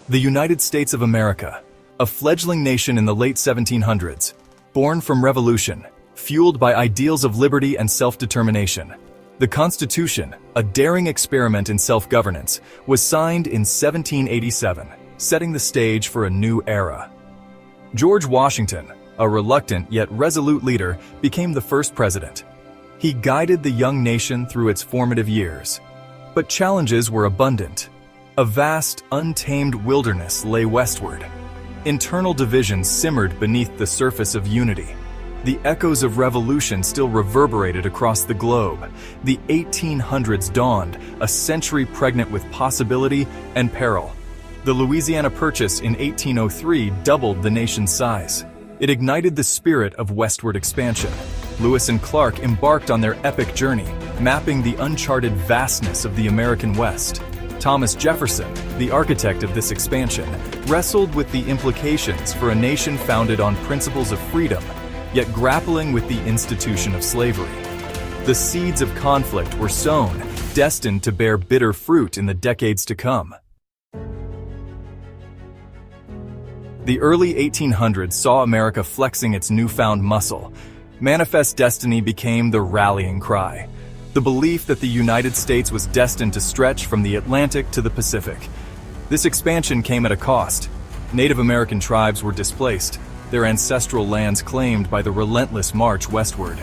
The United States of America, a fledgling nation in the late 1700s, born from revolution, fueled by ideals of liberty and self-determination. The Constitution, a daring experiment in self-governance, was signed in 1787, setting the stage for a new era. George Washington, a reluctant yet resolute leader, became the first president. He guided the young nation through its formative years. But challenges were abundant. A vast, untamed wilderness lay westward. Internal divisions simmered beneath the surface of unity. The echoes of revolution still reverberated across the globe. The 1800s dawned, a century pregnant with possibility and peril. The Louisiana Purchase in 1803 doubled the nation's size. It ignited the spirit of westward expansion. Lewis and Clark embarked on their epic journey, mapping the uncharted vastness of the American West. Thomas Jefferson, the architect of this expansion, wrestled with the implications for a nation founded on principles of freedom, yet grappling with the institution of slavery. The seeds of conflict were sown, destined to bear bitter fruit in the decades to come. The early 1800s saw America flexing its newfound muscle. Manifest Destiny became the rallying cry. The belief that the United States was destined to stretch from the Atlantic to the Pacific. This expansion came at a cost. Native American tribes were displaced, their ancestral lands claimed by the relentless march westward.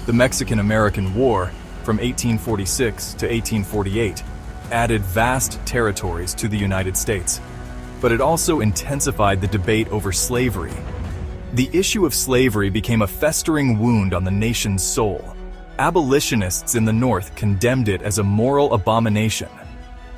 The Mexican-American War, from 1846 to 1848, added vast territories to the United States. But it also intensified the debate over slavery. The issue of slavery became a festering wound on the nation's soul. Abolitionists in the North condemned it as a moral abomination.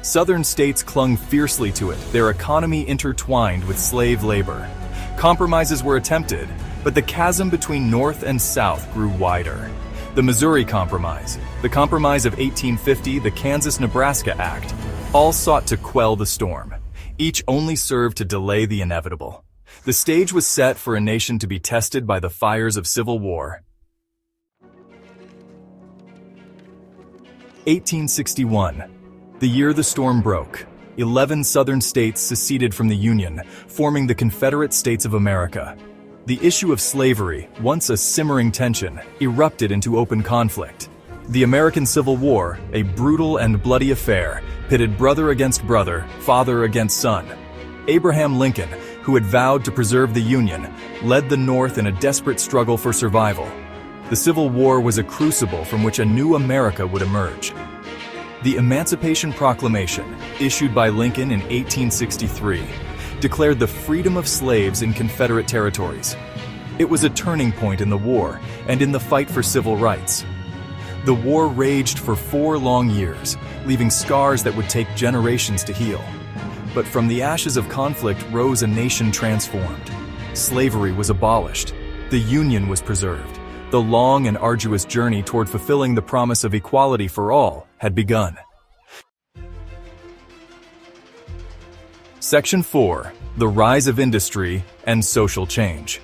Southern states clung fiercely to it, their economy intertwined with slave labor. Compromises were attempted, but the chasm between North and South grew wider. The Missouri Compromise, the Compromise of 1850, the Kansas-Nebraska Act, all sought to quell the storm. Each only served to delay the inevitable. The stage was set for a nation to be tested by the fires of civil war. 1861, the year the storm broke. 11 southern states seceded from the Union, forming the Confederate States of America. The issue of slavery, once a simmering tension, erupted into open conflict. The American Civil War, a brutal and bloody affair, pitted brother against brother, father against son. Abraham Lincoln, who had vowed to preserve the Union, led the North in a desperate struggle for survival. The Civil War was a crucible from which a new America would emerge. The Emancipation Proclamation, issued by Lincoln in 1863, declared the freedom of slaves in Confederate territories. It was a turning point in the war and in the fight for civil rights. The war raged for 4 long years, leaving scars that would take generations to heal. But from the ashes of conflict rose a nation transformed. Slavery was abolished. The Union was preserved. The long and arduous journey toward fulfilling the promise of equality for all had begun. Section 4. The Rise of Industry and Social Change.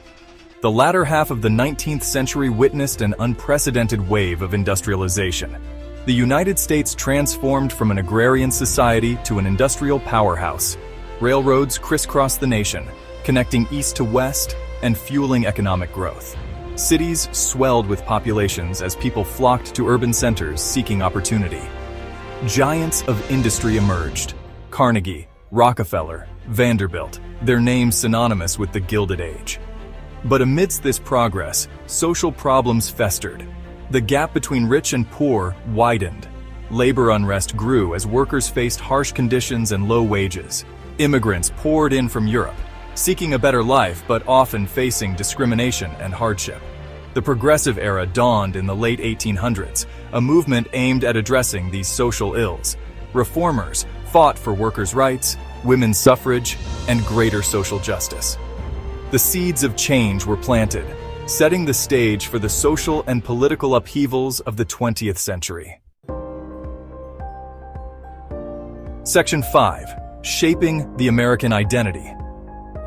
The latter half of the 19th century witnessed an unprecedented wave of industrialization. The United States transformed from an agrarian society to an industrial powerhouse. Railroads crisscrossed the nation, connecting east to west and fueling economic growth. Cities swelled with populations as people flocked to urban centers seeking opportunity. Giants of industry emerged: Carnegie, Rockefeller, Vanderbilt, their names synonymous with the Gilded Age. But amidst this progress, social problems festered. The gap between rich and poor widened. Labor unrest grew as workers faced harsh conditions and low wages. Immigrants poured in from Europe, seeking a better life but often facing discrimination and hardship. The Progressive Era dawned in the late 1800s, a movement aimed at addressing these social ills. Reformers fought for workers' rights, women's suffrage, and greater social justice. The seeds of change were planted, setting the stage for the social and political upheavals of the 20th century. Section 5. Shaping the American Identity.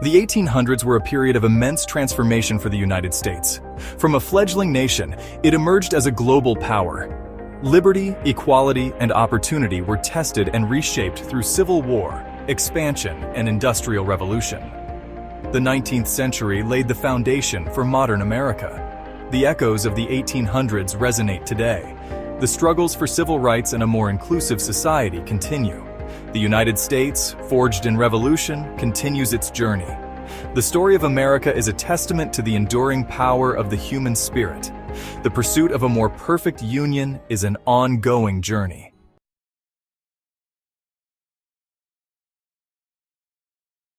The 1800s were a period of immense transformation for the United States. From a fledgling nation, it emerged as a global power. Liberty, equality, and opportunity were tested and reshaped through civil war, expansion, and industrial revolution. The 19th century laid the foundation for modern America. The echoes of the 1800s resonate today. The struggles for civil rights and a more inclusive society continue. The United States, forged in revolution, continues its journey. The story of America is a testament to the enduring power of the human spirit. The pursuit of a more perfect union is an ongoing journey.